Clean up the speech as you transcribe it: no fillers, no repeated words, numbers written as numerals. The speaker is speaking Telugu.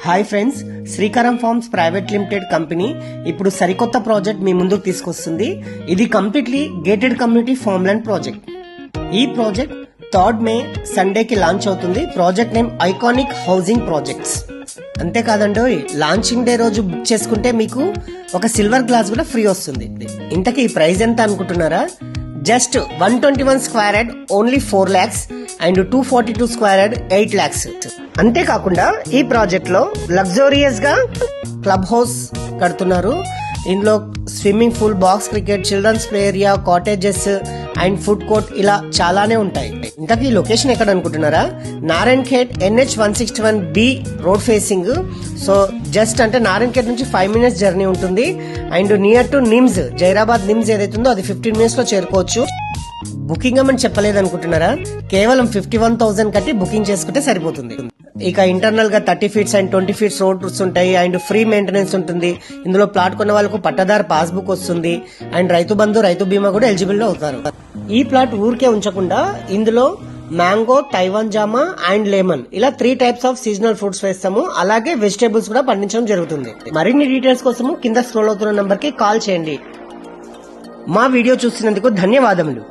Hi friends, Srikaram forms private limited company ఇప్పుడు సరికొత్త ప్రాజెక్ట్ మీ ముందుకు తీసుకొస్తుంది. ఇది completely gated community farm land project. ఈ ప్రాజెక్ట్ 3rd మే సండేకి లాంచ్ అవుతుంది. Project name iconic housing projects. అంతేకాదండి, లాంచింగ్ డే రోజు బుక్ చేసుకుంటే మీకు ఒక సిల్వర్ గ్లాస్ కూడా ఫ్రీ వస్తుంది. ఇంతకీ ఈ ప్రైస్ ఎంత అనుకుంటున్నారా? Just 121 square yard only 4 lakhs and 242 square yard 8 lakhs. అంతేకాకుండా ఈ ప్రాజెక్ట్ లో లగ్జూరియస్ గా క్లబ్ హౌస్ కడుతున్నారు. ఇందులో swimming pool, box cricket, children's play area, cottages and food court ఇలా చాలానే ఉంటాయి. ఇంతకీ ఈ లొకేషన్ ఎక్కడ అనుకుంటున్నారా? Narayan Khed NH 161B road facing. So just అంటే నారాయణ్ ఖేడ్ నుంచి 5 minutes జర్నీ ఉంటుంది. And near to NIMS, Zaheerabad NIMS ఏదైతే ఉందో అది 15 minutes లో చేరుకోవచ్చు. బుకింగ్ అమని చెప్పలేదు అనుకుంటున్నారా? కేవలం 51,000 కట్టి బుకింగ్ చేసుకుంటే సరిపోతుంది. ఇక ఇంటర్నల్ గా 30 feet అండ్ 20 feet రోడ్స్ ఉంటాయి అండ్ ఫ్రీ మెయింటెనెన్స్ ఉంటుంది. ఇందులో ప్లాట్ కొన్న వాళ్ళకు పట్టదారు పాస్బుక్ వస్తుంది అండ్ రైతు బంధు, రైతు బీమా కూడా ఎలిజిబుల్ అవుతారు. ఈ ప్లాట్ ఊరికే ఉంచకుండా ఇందులో mango, Taiwan Jama and lemon ఇలా 3 types ఆఫ్ సీజనల్ ఫ్రూట్స్ వేస్తాము. అలాగే వెజిటేబుల్స్ కూడా పండించడం జరుగుతుంది. మరిన్ని డీటెయిల్స్ కోసము కింద స్క్రోల్ అవుతున్న నంబర్ కి కాల్ చేయండి. మా వీడియో చూసినందుకు ధన్యవాదములు.